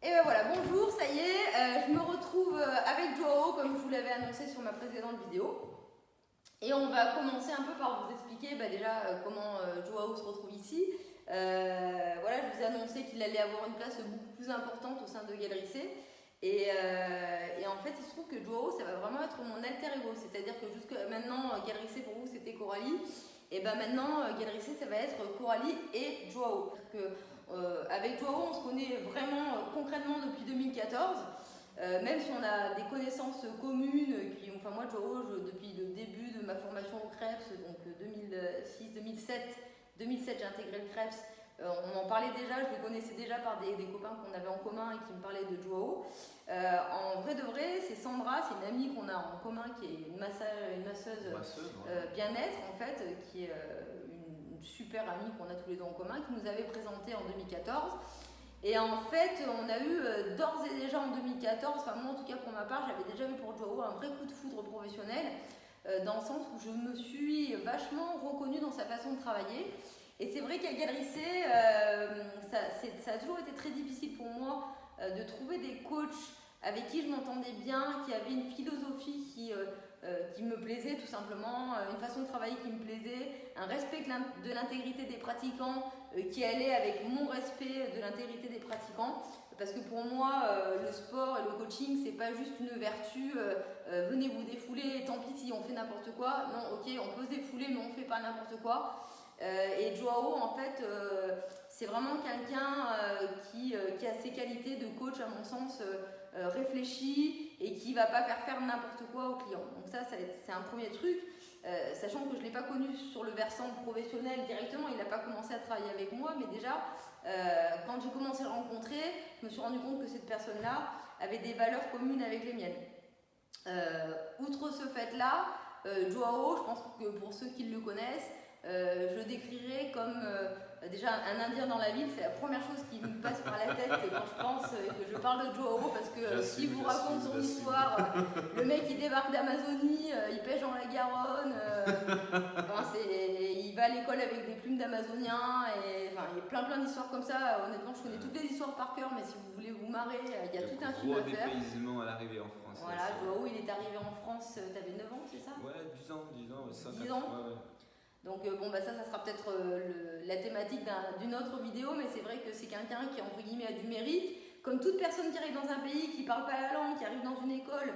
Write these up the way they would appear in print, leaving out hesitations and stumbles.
Et ben voilà, bonjour, ça y est, je me retrouve avec Joao comme je vous l'avais annoncé sur ma précédente vidéo. Et on va commencer un peu par vous expliquer déjà comment Joao se retrouve ici. Voilà, je vous ai annoncé qu'il allait avoir une place beaucoup plus importante au sein de Galerie C. Et en fait, il se trouve que Joao, ça va vraiment être mon alter ego. C'est-à-dire que jusqu'à maintenant, Galerie C pour vous, c'était Coralie. Et ben maintenant, Galerie C, ça va être Coralie et Joao. Avec Joao, on se connaît vraiment concrètement depuis 2014. Même si on a des connaissances communes, enfin moi Joao, depuis le début de ma formation au CREPS, donc 2007 j'ai intégré le CREPS, on en parlait déjà, je le connaissais déjà par des copains qu'on avait en commun et qui me parlaient de Joao. En vrai de vrai, c'est Sandra, c'est une amie qu'on a en commun qui est une masseuse bien-être en fait, qui est une super amie qu'on a tous les deux en commun, qui nous avait présenté en 2014. Et en fait, on a eu d'ores et déjà en 2014, enfin moi en tout cas pour ma part, j'avais déjà eu pour Joao un vrai coup de foudre professionnel, dans le sens où je me suis vachement reconnue dans sa façon de travailler. Et c'est vrai qu'à Galerie C, ça a toujours été très difficile pour moi de trouver des coachs avec qui je m'entendais bien, qui avaient une philosophie qui me plaisait tout simplement, une façon de travailler qui me plaisait, un respect de l'intégrité des pratiquants qui allait avec mon respect de l'intégrité des pratiquants. Parce que pour moi, le sport et le coaching, c'est pas juste une vertu, venez vous défouler, tant pis si on fait n'importe quoi. Non, ok, on peut se défouler, mais on fait pas n'importe quoi. Et Joao, en fait, c'est vraiment quelqu'un qui a ses qualités de coach, à mon sens, réfléchi et qui va pas faire n'importe quoi aux clients. Donc ça c'est un premier truc. Sachant que je ne l'ai pas connu sur le versant professionnel directement, il n'a pas commencé à travailler avec moi, mais déjà, quand j'ai commencé à le rencontrer, je me suis rendu compte que cette personne-là avait des valeurs communes avec les miennes. Outre ce fait-là, Joao, je pense que pour ceux qui le connaissent, je le décrirais comme déjà un Indien dans la ville. C'est la première chose qui me passe par la tête quand je pense que je parle de Joao, parce que s'il vous raconte son histoire, le mec il débarque d'Amazonie, il pêche dans la Garonne, il va à l'école avec des plumes d'Amazoniens, et enfin, il y a plein d'histoires comme ça. Honnêtement, je connais toutes les histoires par cœur, mais si vous voulez vous marrer, il y a tout un film à faire. Gros dépaysement à l'arrivée en France. Voilà, Joao il est arrivé en France, t'avais 9 ans, c'est ça? Ouais, 10 ans, 10 ans. Ouais. Donc ça sera peut-être la thématique d'une autre vidéo, mais c'est vrai que c'est quelqu'un qui, entre guillemets, a du mérite. Comme toute personne qui arrive dans un pays, qui ne parle pas la langue, qui arrive dans une école,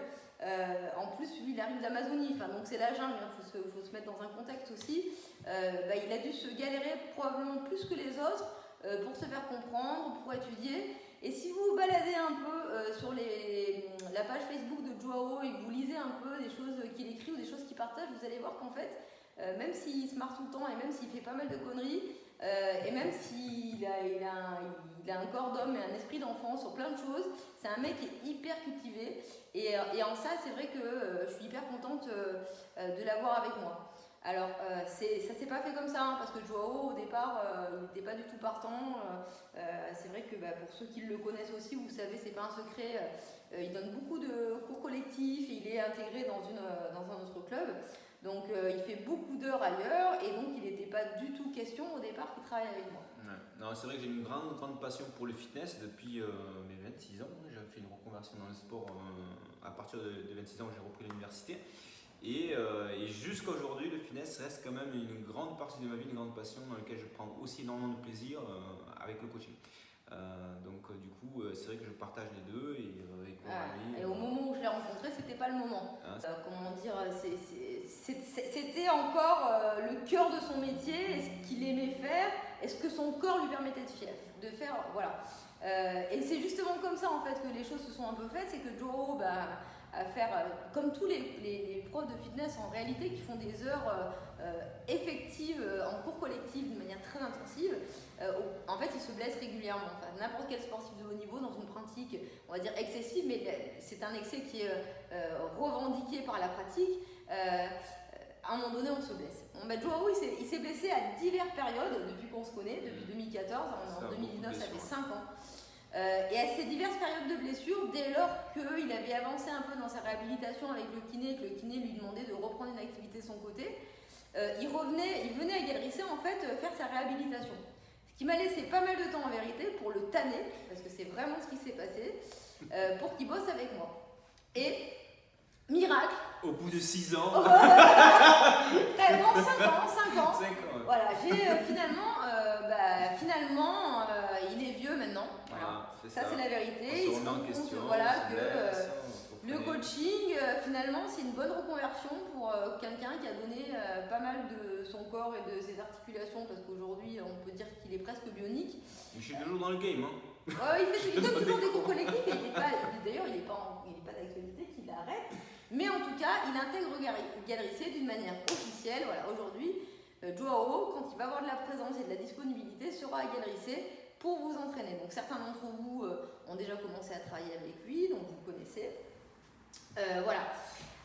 en plus, lui, il arrive d'Amazonie, donc c'est la jungle, il faut se mettre dans un contexte aussi. Il a dû se galérer probablement plus que les autres pour se faire comprendre, pour étudier. Et si vous vous baladez un peu sur la page Facebook de Joao et que vous lisez un peu des choses qu'il écrit ou des choses qu'il partage, vous allez voir qu'en fait, même s'il se marre tout le temps et même s'il fait pas mal de conneries, et même s'il a un corps d'homme et un esprit d'enfant sur plein de choses, c'est un mec qui est hyper cultivé. Et en ça, c'est vrai que je suis hyper contente de l'avoir avec moi. Alors, ça s'est pas fait comme ça, parce que Joao, au départ, il n'était pas du tout partant. C'est vrai que pour ceux qui le connaissent aussi, vous savez, c'est pas un secret, il donne beaucoup de cours collectifs, et il est intégré dans un autre club. Donc il fait beaucoup d'heures ailleurs, et donc il n'était pas du tout question au départ qu'il travaille avec moi. Ouais. Non, c'est vrai que j'ai une grande passion pour le fitness depuis mes 26 ans. J'ai fait une reconversion dans le sport à partir de 26 ans où j'ai repris l'université. Et jusqu'à aujourd'hui, le fitness reste quand même une grande partie de ma vie, une grande passion dans laquelle je prends aussi énormément de plaisir avec le coaching. Du coup, c'est vrai que je partage les deux. Et au moment où je l'ai rencontré, c'était pas le moment. Comment dire, c'était encore le cœur de son métier, ce qu'il aimait faire, et ce que son corps lui permettait de faire. Voilà. Et c'est justement comme ça en fait que les choses se sont un peu faites, c'est que Joao, à faire comme tous les profs de fitness en réalité qui font des heures effectives en cours collectif de manière très intensive, en fait ils se blessent régulièrement. Enfin, n'importe quel sportif de haut niveau dans une pratique, on va dire excessive, mais c'est un excès qui est revendiqué par la pratique, à un moment donné on se blesse. Joao il s'est blessé à diverses périodes depuis qu'on se connaît, depuis 2014, en 2019 ça fait 5 ans. Et à ces diverses périodes de blessures, dès lors qu'il avait avancé un peu dans sa réhabilitation avec le kiné, que le kiné lui demandait de reprendre une activité de son côté, il venait à Galerie C en fait faire sa réhabilitation. Ce qui m'a laissé pas mal de temps en vérité pour le tanner, parce que c'est vraiment ce qui s'est passé, pour qu'il bosse avec moi. Et miracle. Au bout de 6 ans. Non, 5 ans. 5 ans. Voilà, j'ai finalement, il est vieux maintenant. Voilà. Ça c'est la vérité. On se remet en question. Voilà, que le coaching, finalement, c'est une bonne reconversion pour quelqu'un qui a donné pas mal de son corps et de ses articulations, parce qu'aujourd'hui, on peut dire qu'il est presque bionique. Je suis toujours dans le game. Hein. Ouais, il donne toujours des cours collectifs et d'ailleurs, il n'est pas d'actualité qu'il arrête. Mais en tout cas, il intègre Gallerissé d'une manière officielle. Voilà, aujourd'hui, Joao, quand il va avoir de la présence et de la disponibilité, sera à Gallerissé pour vous entraîner. Donc certains d'entre vous ont déjà commencé à travailler avec lui, donc vous connaissez. Voilà.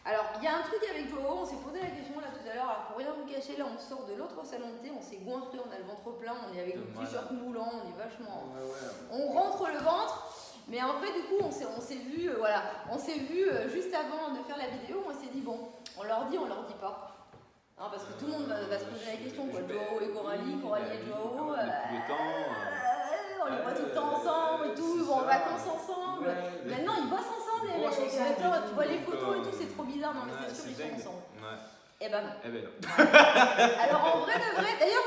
Alors, il y a un truc avec Joao, on s'est posé la question là tout à l'heure, alors pour rien vous cacher, là on sort de l'autre salon de thé, on s'est goinfré, on a le ventre plein, on est avec le t-shirt moulant, on est vachement... On rentre le ventre, mais en fait du coup on s'est vu, juste avant de faire la vidéo, on s'est dit bon, on leur dit pas. Hein, parce que tout le monde va se poser la question, quoi. Joao et Coralie et Joao, on les voit tout le temps ensemble et tout, ils vont en vacances ensemble. Maintenant ils bossent ensemble, les mecs. Attends, tu vois les photos et tout, c'est trop bizarre, non mais c'est sûr, ils sont ensemble. Eh ben non. Alors en vrai de vrai, d'ailleurs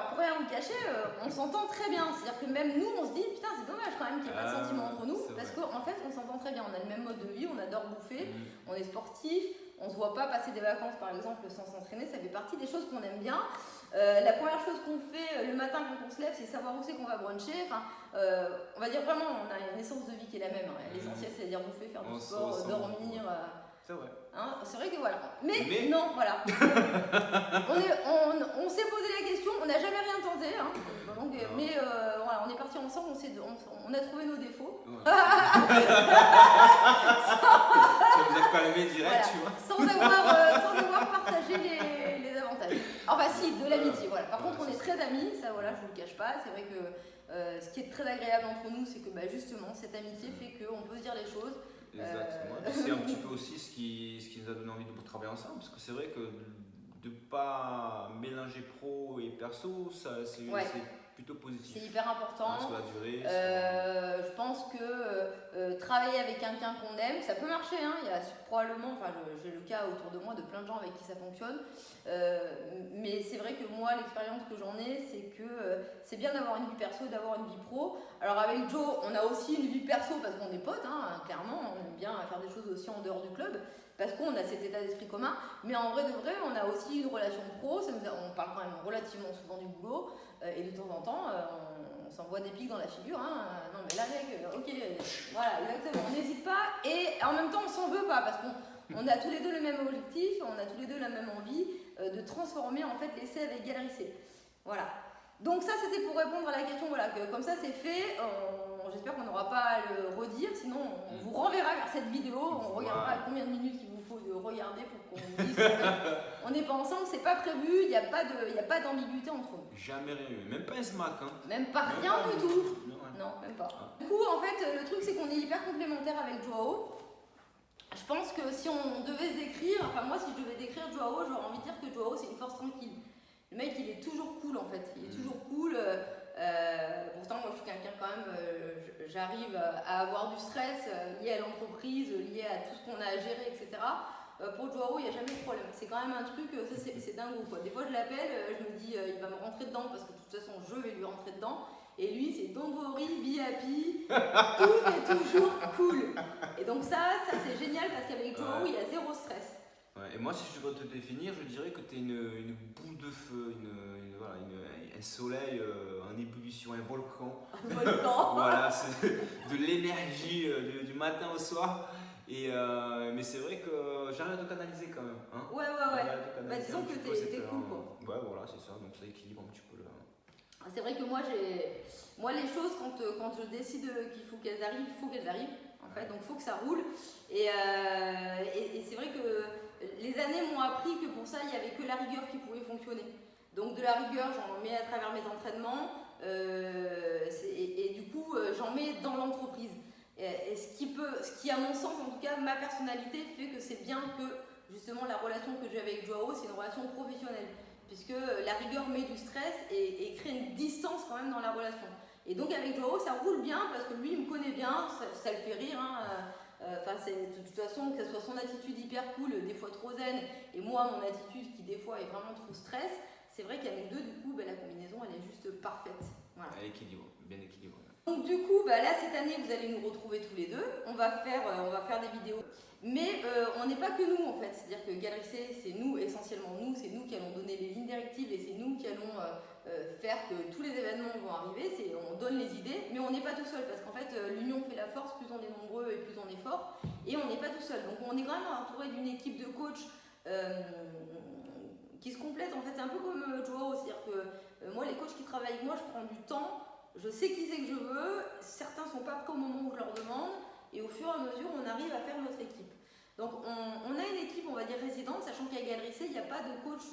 pour rien vous cacher, on s'entend très bien. C'est-à-dire que même nous, on se dit putain c'est dommage quand même qu'il n'y ait pas de sentiment entre nous, parce qu'en fait on s'entend très bien. On a le même mode de vie, on adore bouffer, on est sportif, on se voit pas passer des vacances par exemple sans s'entraîner. Ça fait partie des choses qu'on aime bien. La première chose qu'on fait le matin quand on se lève, c'est savoir où c'est qu'on va bruncher. Enfin, on va dire vraiment, on a une essence de vie qui est la même. Hein. L'essentiel, c'est-à-dire bouffer, faire du sport, dormir. C'est vrai. Hein, c'est vrai que voilà. Mais non, voilà. On s'est posé la question, on n'a jamais rien tenté. Hein. Donc, mais voilà, on est partis ensemble, on a trouvé nos défauts. Ouais. Ça vous a calmé direct, tu vois. Sans avoir partagé les avantages. Enfin si, de l'amitié, voilà. Par contre, on est très amis, ça voilà, je vous le cache pas. C'est vrai que ce qui est très agréable entre nous, c'est que justement, cette amitié fait qu'on peut se dire les choses. Exactement. C'est un petit peu aussi ce qui nous a donné envie de travailler ensemble, parce que c'est vrai que de ne pas mélanger pro et perso, c'est plutôt positif. C'est hyper important. Sur la durée. Je pense que travailler avec quelqu'un qu'on aime, ça peut marcher. Hein. Il y a probablement, j'ai le cas autour de moi de plein de gens avec qui ça fonctionne. Mais c'est vrai que moi, l'expérience que j'en ai, c'est que c'est bien d'avoir une vie perso et d'avoir une vie pro. Alors avec Joe, on a aussi une vie perso parce qu'on est potes, hein, clairement. On aime bien faire des choses aussi en dehors du club parce qu'on a cet état d'esprit commun. Mais en vrai de vrai, on a aussi une relation pro. On parle quand même relativement souvent du boulot. Et de temps en temps, on s'envoie des pics dans la figure. Hein. Non mais là mec, ok, voilà, exactement, on n'hésite pas. Et en même temps, on s'en veut pas parce qu'on a tous les deux le même objectif, on a tous les deux la même envie de transformer en fait l'essai avec Gallerissé. Voilà. Donc ça, c'était pour répondre à la question, voilà, que comme ça c'est fait. J'espère qu'on n'aura pas à le redire, sinon on vous renverra vers cette vidéo, on regardera combien de minutes il vous faut de regarder pour qu'on vous dise on n'est pas ensemble, c'est pas prévu, il n'y a pas d'ambiguïté entre nous. Jamais rien eu, même pas un smack. Hein. Même pas rien du tout. Non, même pas. Du coup, en fait, le truc c'est qu'on est hyper complémentaires avec Joao. Je pense que si on devait se décrire, enfin moi si je devais décrire Joao, j'aurais envie de dire que Joao c'est une force tranquille. Le mec il est toujours cool en fait, il est toujours cool. Pourtant moi je suis quelqu'un quand même, j'arrive à avoir du stress lié à l'entreprise, lié à tout ce qu'on a à gérer, etc. Pour Joao il n'y a jamais de problème, c'est quand même un truc, ça c'est dingo quoi. Des fois je l'appelle, je me dis il va me rentrer dedans parce que de toute façon je vais lui rentrer dedans. Et lui c'est don't worry, be happy, tout est toujours cool. Et donc ça c'est génial parce qu'avec Joao il y a zéro stress. Ouais, et moi si je devrais te définir, je dirais que tu es une boule de feu, un soleil en ébullition, un volcan. Un volcan. Voilà, c'est de l'énergie du matin au soir. Et mais c'est vrai que j'arrive à te canaliser quand même. Hein. Ouais. Disons que t'es cool quoi. Ouais, voilà, c'est ça, donc ça équilibre un petit peu là. C'est vrai que moi les choses quand je décide qu'il faut qu'elles arrivent, il faut qu'elles arrivent. En fait, donc il faut que ça roule. Et c'est vrai que les années m'ont appris que pour ça, il n'y avait que la rigueur qui pouvait fonctionner. Donc de la rigueur, j'en mets à travers mes entraînements et du coup, j'en mets dans l'entreprise. Et ce qui, à mon sens, en tout cas, ma personnalité fait que c'est bien que justement la relation que j'ai avec Joao, c'est une relation professionnelle. puisque la rigueur met du stress et crée une distance quand même dans la relation. Et donc avec Joao, ça roule bien parce que lui, il me connaît bien, ça le fait rire. De toute façon, que ce soit son attitude hyper cool, des fois trop zen, et moi, mon attitude qui des fois est vraiment trop stress, c'est vrai qu'à nous deux, du coup, la combinaison, elle est juste parfaite. Voilà. Bien équilibré. Donc du coup, là, cette année, vous allez nous retrouver tous les deux. On va faire des vidéos. Mais on n'est pas que nous, en fait. C'est-à-dire que Galerie C, c'est nous, essentiellement nous. C'est nous qui allons donner les lignes directives et c'est nous qui allons faire que tous les événements vont arriver. On donne les idées, mais on n'est pas tout seul. Parce qu'en fait, l'union fait la force. Plus on est nombreux et plus on est fort. Et on n'est pas tout seul. Donc on est quand même entouré d'une équipe de coachs qui se complète. En fait, c'est un peu comme Joao. C'est-à-dire que moi, les coachs qui travaillent avec moi, je prends du temps. Je sais qui c'est que je veux, certains ne sont pas prêts au moment où je leur demande, et au fur et à mesure, on arrive à faire notre équipe. Donc, on a une équipe, on va dire, résidente, sachant qu'à Galerie C, il n'y a pas de coach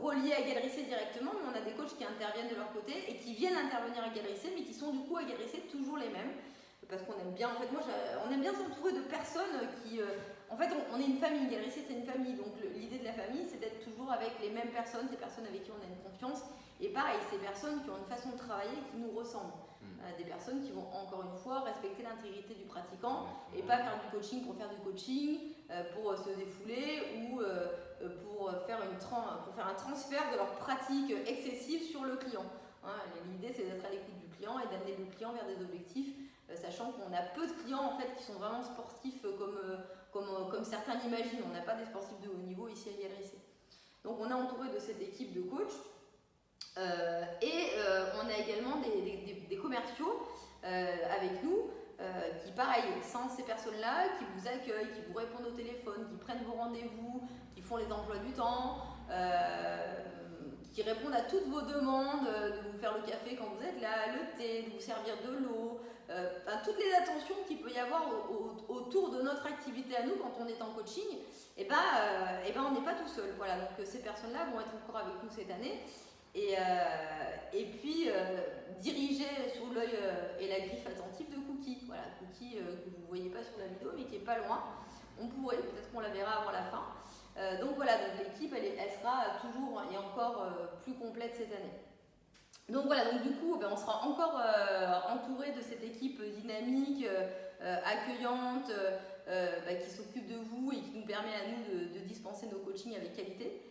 relié à Galerie C directement, mais on a des coachs qui interviennent de leur côté et qui viennent intervenir à Galerie C, mais qui sont du coup à Galerie C toujours les mêmes. Parce qu'on aime bien, en fait, on aime bien s'entourer de personnes qui. En fait, on est une famille, Galerie C, c'est une famille, donc l'idée de la famille, c'est d'être toujours avec les mêmes personnes, ces personnes avec qui on a une confiance. Et pareil, ces personnes qui ont une façon de travailler qui nous ressemble. Des personnes qui vont, encore une fois, respecter l'intégrité du pratiquant et pas faire du coaching pour faire du coaching, pour se défouler ou pour faire un transfert de leur pratique excessive sur le client. L'idée, c'est d'être à l'écoute du client et d'amener le client vers des objectifs, sachant qu'on a peu de clients en fait, qui sont vraiment sportifs comme certains l'imaginent. On n'a pas des sportifs de haut niveau ici à Galerie C. Donc on est entouré de cette équipe de coachs. On a également des commerciaux avec nous qui, pareil, sans ces personnes-là, qui vous accueillent, qui vous répondent au téléphone, qui prennent vos rendez-vous, qui font les emplois du temps, qui répondent à toutes vos demandes, de vous faire le café quand vous êtes là, le thé, de vous servir de l'eau, toutes les attentions qu'il peut y avoir autour de notre activité à nous quand on est en coaching, on n'est pas tout seul. Voilà, donc ces personnes-là vont être encore avec nous cette année. Et puis dirigé sous l'œil et la griffe attentive de Cookie. Voilà, Cookie que vous ne voyez pas sur la vidéo mais qui est pas loin. On pourrait, peut-être qu'on la verra avant la fin. Donc voilà, donc l'équipe elle sera toujours et encore plus complète cette année. Donc voilà, donc du coup on sera encore entouré de cette équipe dynamique, accueillante, qui s'occupe de vous et qui nous permet à nous de dispenser nos coachings avec qualité.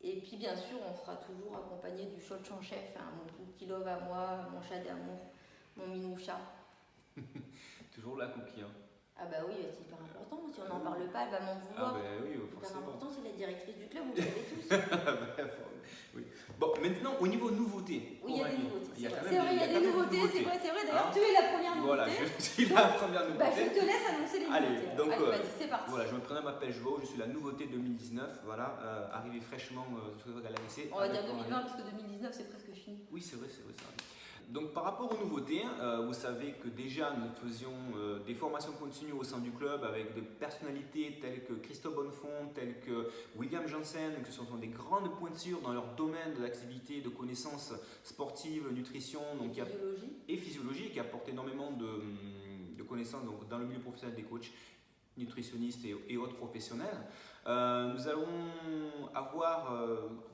Et puis bien sûr, on sera toujours accompagné du coach en chef, mon Cookie Love à moi, mon chat d'amour, mon minou chat. Toujours la Cookie. Ah bah oui, c'est hyper important. Si on n'en parle pas, elle va m'en vouloir. Ah bah oui, forcément. Hyper important, c'est la directrice du club, vous le savez tous. Oui. Bon, maintenant au niveau nouveautés. Oui, il y a des nouveautés. C'est vrai, il y a des nouveautés. C'est vrai. D'ailleurs, tu es la première nouveauté. Voilà, je suis la première nouveauté. Je te laisse annoncer les nouveautés. Donc, vas-y, c'est parti. Voilà, je me prénomme, m'appelle Joao, je suis la nouveauté 2019. Voilà, arrivé fraîchement sur Galerie C. On va dire 2020 parce que 2019 c'est presque fini. Oui, c'est vrai, ça arrive. Donc par rapport aux nouveautés, vous savez que déjà nous faisions des formations continues au sein du club avec des personnalités telles que Christophe Bonnefond, telles que William Janssen, que ce sont des grandes pointures dans leur domaine de l'activité, de connaissances sportives, nutrition et physiologie, qui apportent énormément de connaissances donc, dans le milieu professionnel des coachs, nutritionnistes et autres professionnels. Nous allons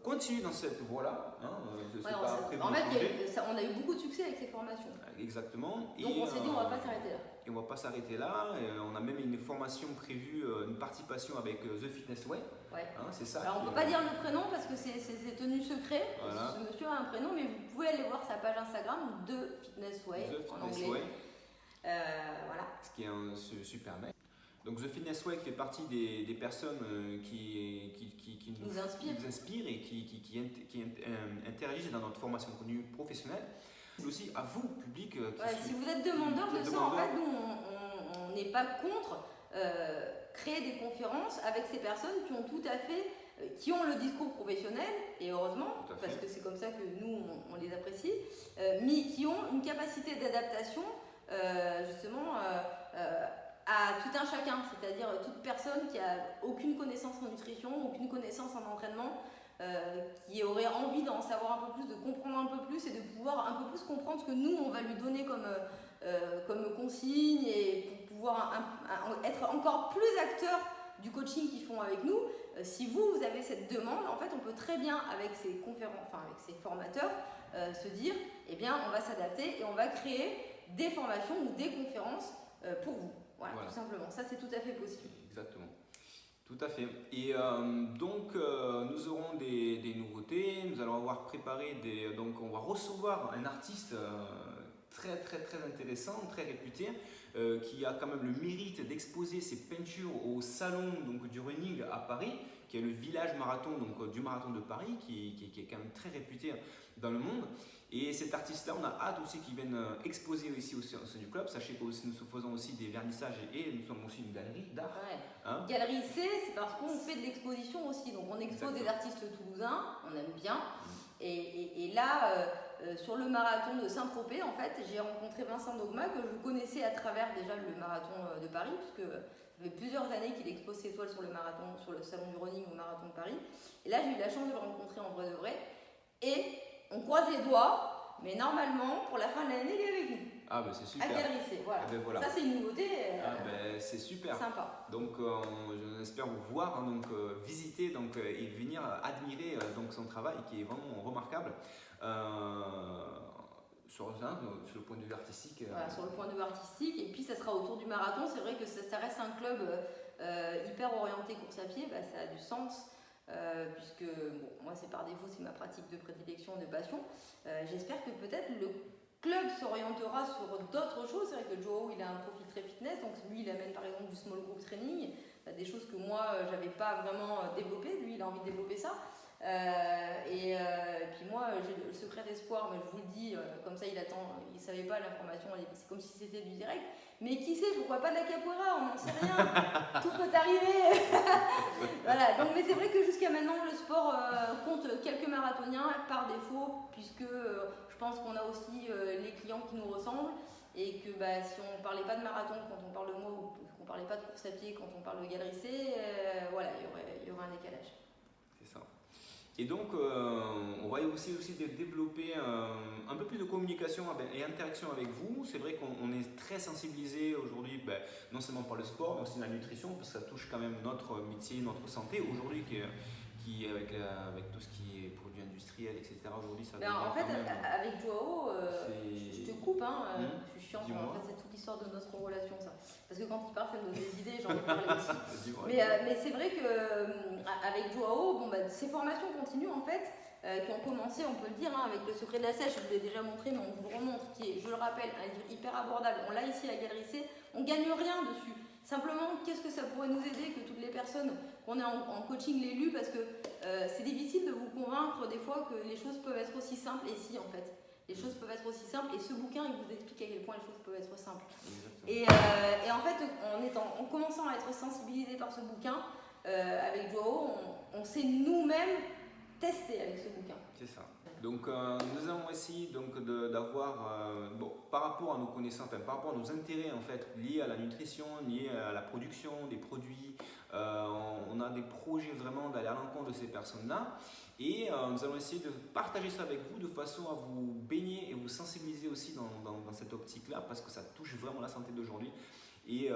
continuer dans cette voie-là. On a eu beaucoup de succès avec ces formations. Exactement. Donc on s'est dit on ne va pas s'arrêter là. Et on ne va pas s'arrêter là. On a même une formation prévue, une participation avec The Fitness Way. Ouais. C'est ça. Alors on ne peut pas dire le prénom parce que c'est tenu secret. Voilà. Ce monsieur a un prénom, mais vous pouvez aller voir sa page Instagram de Fitness Way en anglais. Voilà. Ce qui est un super mec. Donc The Fitness Way fait partie des personnes qui nous inspirent et qui interagissent dans notre formation continue professionnelle. Aussi à vous, public. Si vous êtes demandeur de ça, en fait, nous, on n'est pas contre créer des conférences avec ces personnes qui ont tout à fait, qui ont le discours professionnel, et heureusement, parce que c'est comme ça que nous, on les apprécie, mais qui ont une capacité d'adaptation, justement, à tout un chacun, c'est-à-dire toute personne qui a aucune connaissance en nutrition, aucune connaissance en entraînement, qui aurait envie d'en savoir un peu plus, de comprendre un peu plus et de pouvoir un peu plus comprendre ce que nous on va lui donner comme consigne et pour pouvoir être encore plus acteur du coaching qu'ils font avec nous, si vous avez cette demande, en fait, on peut très bien, avec ces conférences, enfin avec ces formateurs, se dire, eh bien, on va s'adapter et on va créer des formations ou des conférences pour vous. Voilà, tout simplement. Ça, c'est tout à fait possible. Exactement. Tout à fait. Et donc, nous aurons des nouveautés. Nous allons avoir préparé donc, on va recevoir un artiste très intéressant, très réputé, qui a quand même le mérite d'exposer ses peintures au salon donc, du running à Paris, qui est le village marathon donc, du marathon de Paris, qui est quand même très réputé dans le monde. Et cet artiste-là, on a hâte aussi qu'il vienne exposer ici au sein du club. Sachez que nous faisons aussi des vernissages et nous sommes aussi une galerie d'art. Ouais. Hein, Galerie C, c'est parce qu'on fait de l'exposition aussi. Donc on expose des artistes toulousains, on aime bien. Et là, sur le marathon de Saint-Tropez, en fait, j'ai rencontré Vincent Dogma, que je connaissais à travers déjà le marathon de Paris, puisque ça fait plusieurs années qu'il expose ses toiles sur le marathon, sur le salon du running au marathon de Paris. Et là, j'ai eu la chance de le rencontrer en vrai de vrai. Et on croise les doigts, mais normalement, pour la fin de l'année, il est avec nous. Ah ben c'est super. À Galerie C, voilà. Ben voilà. Ça, c'est une nouveauté. C'est super. Sympa. Donc, j'espère vous voir, hein, donc, visiter donc, et venir admirer donc, son travail qui est vraiment remarquable. Sur le point de vue artistique. Voilà, sur le point de vue artistique. Et puis, ça sera autour du marathon. C'est vrai que ça reste un club hyper orienté course à pied. Bah, ça a du sens. Puisque bon, moi c'est par défaut, c'est ma pratique de prédilection, de passion. J'espère que peut-être le club s'orientera sur d'autres choses. C'est vrai que Joao il a un profil très fitness, donc lui il amène par exemple du small group training, des choses que moi j'avais pas vraiment développées. Lui il a envie de développer ça. Et puis moi j'ai le secret d'espoir, mais je vous le dis, comme ça il attend, il savait pas l'information, c'est comme si c'était du direct. Mais qui sait, pourquoi pas de la capoeira, on n'en sait rien, tout peut arriver. Voilà, donc, mais c'est vrai que jusqu'à maintenant, le sport compte quelques marathoniens par défaut, puisque je pense qu'on a aussi les clients qui nous ressemblent, et que bah, si on ne parlait pas de marathon quand on parle de moi, ou qu'on ne parlait pas de course à pied quand on parle de Galerie C, voilà, il y aurait un décalage. C'est ça. Et donc, on va aussi développer un peu plus de communication et interaction avec vous. C'est vrai qu'on est très sensibilisé aujourd'hui, non seulement par le sport, mais aussi la nutrition, parce que ça touche quand même notre métier, notre santé. Aujourd'hui, avec tout ce qui est produits industriels, etc. Aujourd'hui, ça en fait, avec Joao, je te coupe, je suis chiante. En fait, c'est toute l'histoire de notre relation, ça. Parce que quand il parle, ça me donne des idées, j'en ai parlé aussi. Mais c'est vrai qu'avec Joao, ces formations continuent en fait, qui ont commencé, on peut le dire, avec le secret de la sèche, je vous l'ai déjà montré, mais on vous le remontre, qui est, je le rappelle, un livre hyper abordable. On l'a ici à Galerie C, on gagne rien dessus. Simplement, qu'est-ce que ça pourrait nous aider que toutes les personnes qu'on est en coaching l'aient lu, parce que c'est difficile de vous convaincre des fois que les choses peuvent être aussi simples, et si en fait, les choses peuvent être aussi simples, et ce bouquin il vous explique à quel point les choses peuvent être simples. Et en fait, en commençant à être sensibilisé par ce bouquin, avec Joao, on s'est nous-mêmes testé avec ce bouquin. C'est ça. Donc nous avons essayé d'avoir, par rapport à nos connaissances, par rapport à nos intérêts en fait, liés à la nutrition, liés à la production des produits, on a des projets vraiment d'aller à l'encontre de ces personnes-là. Et nous allons essayer de partager ça avec vous de façon à vous baigner et vous sensibiliser aussi dans cette optique-là, parce que ça touche vraiment la santé d'aujourd'hui. Et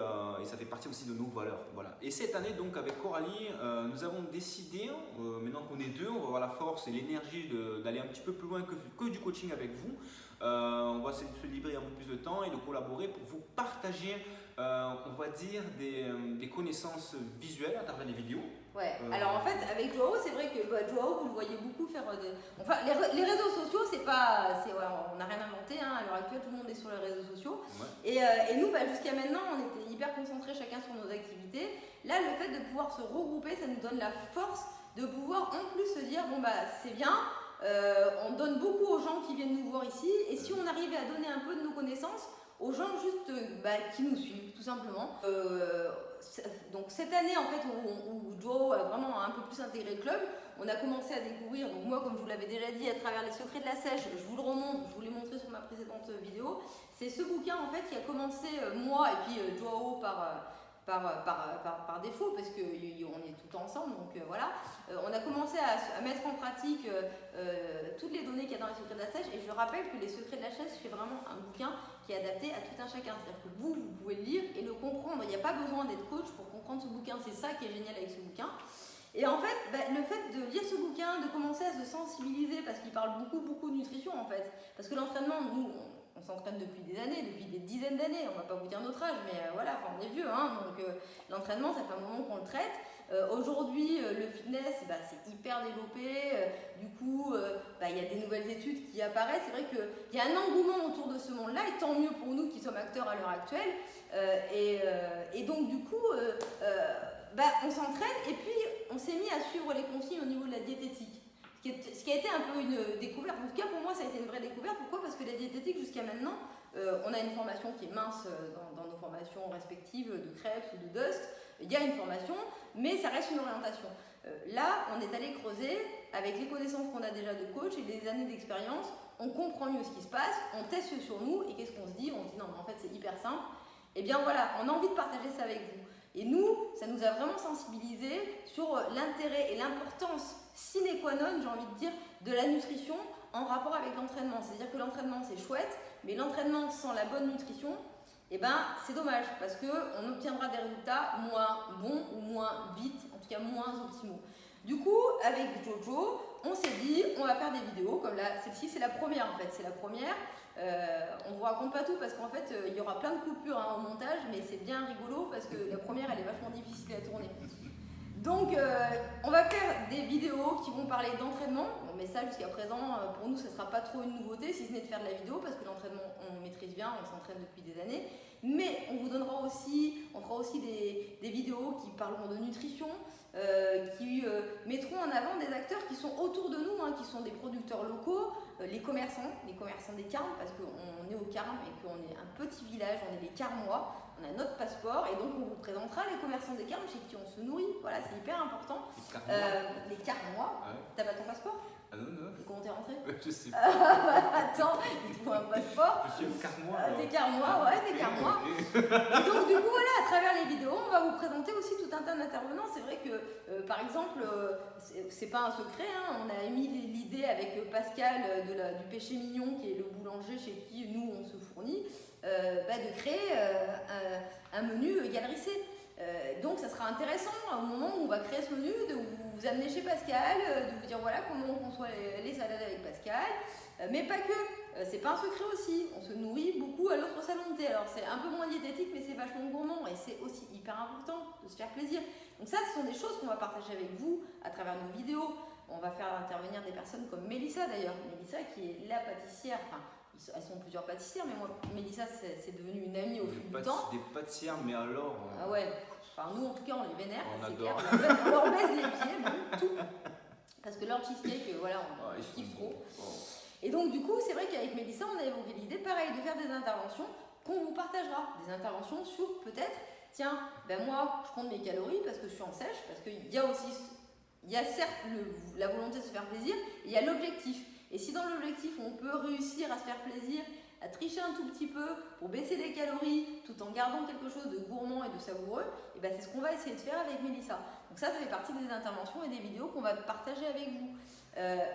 ça fait partie aussi de nos valeurs. Voilà. Et cette année, donc, avec Coralie, nous avons décidé, maintenant qu'on est deux, on va avoir la force et l'énergie d'aller un petit peu plus loin que du coaching avec vous. On va se libérer un peu plus de temps et de collaborer pour vous partager, on va dire, des connaissances visuelles à travers des vidéos. Ouais, alors en fait, avec Joao, c'est vrai que Joao, vous le voyez beaucoup faire Enfin, les réseaux sociaux, on n'a rien inventé, à l'heure actuelle, tout le monde est sur les réseaux sociaux. Ouais. Et nous, jusqu'à maintenant, on était hyper concentrés chacun sur nos activités. Là, le fait de pouvoir se regrouper, ça nous donne la force de pouvoir en plus se dire, c'est bien, on donne beaucoup aux gens qui viennent nous voir ici, et si on arrivait à donner un peu de nos connaissances aux gens juste qui nous suivent, tout simplement. Donc cette année, en fait, où Joao a vraiment un peu plus intégré le club, on a commencé à découvrir, donc moi, comme je vous l'avais déjà dit, à travers les secrets de la sèche, je vous le remonte, je vous l'ai montré sur ma précédente vidéo, c'est ce bouquin, en fait, qui a commencé, moi et puis Joao, par défaut parce qu'on est tout le temps ensemble. Donc voilà, on a commencé à mettre en pratique toutes les données qu'il y a dans les secrets de la sèche. Et je rappelle que les secrets de la sèche, c'est vraiment un bouquin qui est adapté à tout un chacun. C'est-à-dire que vous pouvez le lire et le comprendre. Il n'y a pas besoin d'être coach pour comprendre ce bouquin. C'est ça qui est génial avec ce bouquin. Et en fait, le fait de lire ce bouquin, de commencer à se sensibiliser, parce qu'il parle beaucoup de nutrition en fait. Parce que l'entraînement, nous, on s'entraîne depuis des années, depuis des dizaines d'années. On ne va pas vous dire notre âge, mais voilà, on est vieux. Hein, donc l'entraînement, ça fait un moment qu'on le traite. Aujourd'hui, le fitness, c'est hyper développé. Du coup, il y a des nouvelles études qui apparaissent. C'est vrai qu'il y a un engouement autour de ce monde-là, et tant mieux pour nous qui sommes acteurs à l'heure actuelle. Et donc, du coup, on s'entraîne et puis on s'est mis à suivre les consignes au niveau de la diététique. Ce qui a été un peu une découverte. En tout cas, pour moi, ça a été une vraie découverte. Pourquoi ? Parce que la diététique, jusqu'à maintenant, on a une formation qui est mince dans nos formations respectives de Krebs ou de Dust. Il y a une formation, mais ça reste une orientation. Là, on est allé creuser avec les connaissances qu'on a déjà de coach et les années d'expérience. On comprend mieux ce qui se passe, on teste sur nous et qu'est-ce qu'on se dit ? On se dit non, mais en fait, c'est hyper simple. Eh bien voilà, on a envie de partager ça avec vous. Et nous, ça nous a vraiment sensibilisés sur l'intérêt et l'importance sine qua non, j'ai envie de dire, de la nutrition en rapport avec l'entraînement. C'est-à-dire que l'entraînement, c'est chouette, mais l'entraînement sans la bonne nutrition, c'est dommage parce qu'on obtiendra des résultats moins bons ou moins vite, en tout cas moins optimaux. Du coup, avec Jojo, on s'est dit, on va faire des vidéos comme là, celle-ci, c'est la première en fait, c'est la première. On ne vous raconte pas tout parce qu'en fait, il y aura plein de coupures au montage, mais c'est bien rigolo parce que la première, elle est vachement difficile à tourner. Donc, on va faire des vidéos qui vont parler d'entraînement. Bon, mais ça, jusqu'à présent, pour nous, ça ne sera pas trop une nouveauté, si ce n'est de faire de la vidéo, parce que l'entraînement, on maîtrise bien, on s'entraîne depuis des années. Mais on fera aussi des vidéos qui parleront de nutrition, qui mettront en avant des acteurs qui sont autour de nous, qui sont des producteurs locaux, les commerçants des Carmes, parce qu'on est au Carmes et qu'on est un petit village, on est les Carmois. On a notre passeport et donc on vous présentera les commerçants des Carmes chez qui on se nourrit. Voilà, c'est hyper important. Les Carmois. Ouais. T'as pas ton passeport ? Ah non. Et comment t'es rentré ? Je sais pas. Attends, il te faut un passeport. Je suis un Carmois. T'es Carmois, ouais, t'es Carmois. Et donc du coup, voilà, à travers les vidéos, on va vous présenter aussi tout un tas d'intervenants. C'est vrai que, par exemple, c'est pas un secret, on a émis l'idée avec Pascal du Péché Mignon, qui est le boulanger chez qui nous on se fournit. De créer un menu Galerie C. Donc ça sera intéressant au moment où on va créer ce menu, de vous amener chez Pascal, de vous dire voilà comment on conçoit les salades avec Pascal, mais pas que, c'est pas un secret aussi, on se nourrit beaucoup à l'autre salon de thé. Alors c'est un peu moins diététique mais c'est vachement gourmand et c'est aussi hyper important de se faire plaisir. Donc ça, ce sont des choses qu'on va partager avec vous à travers nos vidéos. On va faire intervenir des personnes comme Mélissa d'ailleurs, Mélissa qui est la pâtissière, elles sont plusieurs pâtissières, mais moi, Mélissa, c'est devenu une amie au fil du temps. Des pâtissières, mais alors... Ah ouais, nous en tout cas, on les vénère, on c'est adore. clair. On leur baise les pieds, même, tout. Parce que leur cheesecake, on kiffe trop. Oh. Et donc, du coup, c'est vrai qu'avec Mélissa, on a évoqué l'idée, pareil, de faire des interventions qu'on vous partagera. Des interventions sur peut-être, tiens, moi, je compte mes calories parce que je suis en sèche, parce qu'il y a aussi... Il y a certes la volonté de se faire plaisir, et il y a l'objectif. Et si dans l'objectif, on peut réussir à se faire plaisir, à tricher un tout petit peu pour baisser les calories tout en gardant quelque chose de gourmand et de savoureux, et c'est ce qu'on va essayer de faire avec Mélissa. Donc ça fait partie des interventions et des vidéos qu'on va partager avec vous.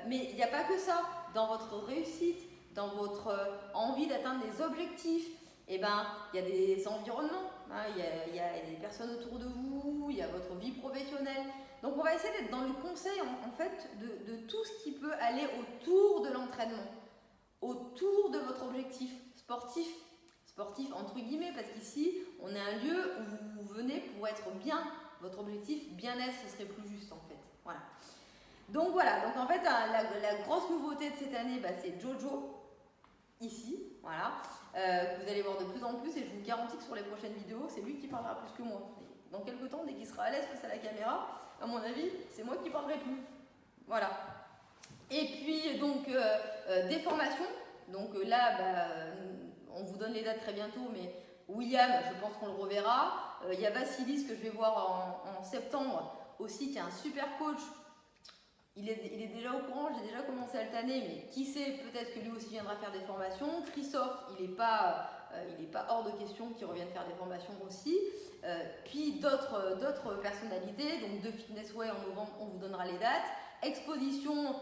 Mais il n'y a pas que ça. Dans votre réussite, dans votre envie d'atteindre des objectifs, il y a des environnements, il y a des personnes autour de vous, il y a votre vie professionnelle. Donc on va essayer d'être dans le conseil en fait de tout ce qui peut aller autour de l'entraînement, autour de votre objectif sportif entre guillemets, parce qu'ici on est un lieu où vous venez pour être bien, votre objectif bien-être, ce serait plus juste en fait. Voilà. Donc en fait la grosse nouveauté de cette année, c'est Jojo, ici, voilà, que vous allez voir de plus en plus et je vous garantis que sur les prochaines vidéos, c'est lui qui parlera plus que moi. Dans quelques temps, dès qu'il sera à l'aise face à la caméra, à mon avis, c'est moi qui parlerai plus. Voilà. Et puis, donc, des formations. Donc là, on vous donne les dates très bientôt, mais William, je pense qu'on le reverra. Il y a Vassilis que je vais voir en septembre aussi, qui est un super coach. Il est déjà au courant, j'ai déjà commencé à le tanner, mais qui sait, peut-être que lui aussi viendra faire des formations. Christophe, il n'est pas il n'est pas hors de question qu'ils reviennent faire des formations aussi. Puis d'autres personnalités, donc de Fitness Way en novembre, on vous donnera les dates. Exposition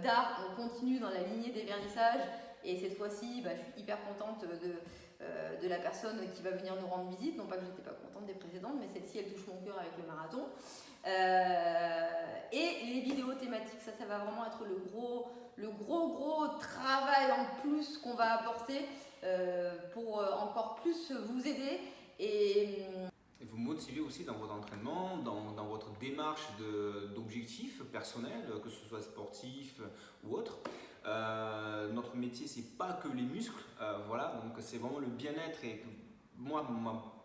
d'art, on continue dans la lignée des vernissages. Et cette fois-ci, je suis hyper contente de la personne qui va venir nous rendre visite. Non pas que j'étais pas contente des précédentes, mais celle-ci, elle touche mon cœur avec le marathon. Et les vidéos thématiques, ça va vraiment être le gros travail en plus qu'on va apporter pour encore plus vous aider. Et vous motiver aussi dans votre entraînement, dans votre démarche d'objectifs personnels, que ce soit sportif ou autre. Notre métier, c'est pas que les muscles, voilà, donc c'est vraiment le bien-être. Et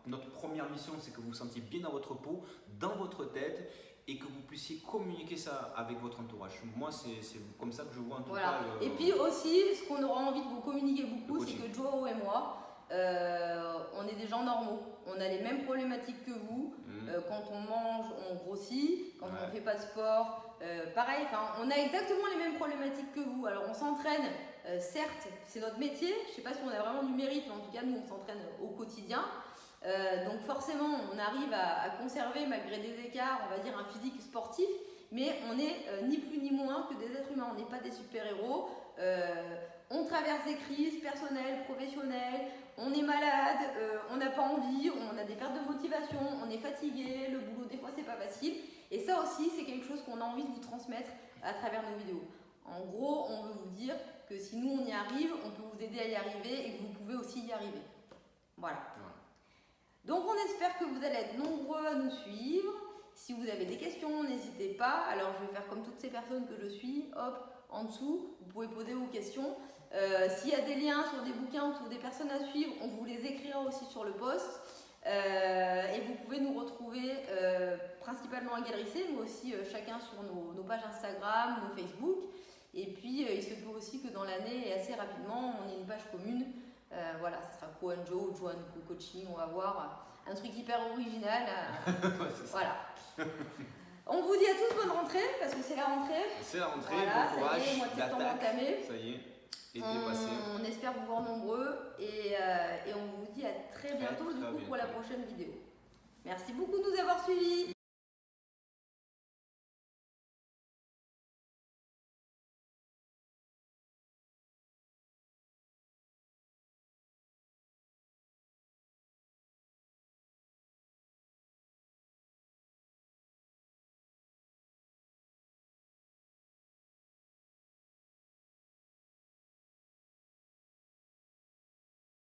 notre première mission, c'est que vous vous sentiez bien dans votre peau, dans votre tête, et que vous puissiez communiquer ça avec votre entourage. Moi, c'est comme ça que je vois en tout cas. Et puis aussi, ce qu'on aura envie de vous communiquer beaucoup, c'est que Joao et moi, on est des gens normaux. On a les mêmes problématiques que vous. Quand on mange, on grossit. Quand on ne fait pas de sport, pareil. On a exactement les mêmes problématiques que vous. Alors on s'entraîne, certes, c'est notre métier. Je ne sais pas si on a vraiment du mérite, mais en tout cas, nous, on s'entraîne au quotidien. Donc forcément, on arrive à conserver, malgré des écarts, on va dire un physique sportif. Mais on est ni plus ni moins que des êtres humains. On n'est pas des super-héros. On traverse des crises personnelles, professionnelles, on est malade, on n'a pas envie, on a des pertes de motivation, on est fatigué, le boulot des fois c'est pas facile. Et ça aussi c'est quelque chose qu'on a envie de vous transmettre à travers nos vidéos. En gros, on veut vous dire que si nous on y arrive, on peut vous aider à y arriver et que vous pouvez aussi y arriver. Voilà. Donc on espère que vous allez être nombreux à nous suivre. Si vous avez des questions, n'hésitez pas. Alors je vais faire comme toutes ces personnes que je suis, hop, en dessous, vous pouvez poser vos questions. S'il y a des liens sur des bouquins ou sur des personnes à suivre, on vous les écrira aussi sur le post. Et vous pouvez nous retrouver principalement à Galerie C, mais aussi chacun sur nos pages Instagram, nos Facebook. Et puis il se peut aussi que dans l'année et assez rapidement, on ait une page commune. Voilà, ça sera Koanjo, Joan Coaching, on va voir. Un truc hyper original. Voilà. On vous dit à tous bonne rentrée, parce que c'est la rentrée. C'est la rentrée, voilà, bon courage, ça y est, mois de septembre entamé. Ça y est, été passé. On espère vous voir nombreux et on vous dit à très bientôt pour la prochaine vidéo. Merci beaucoup de nous avoir suivis.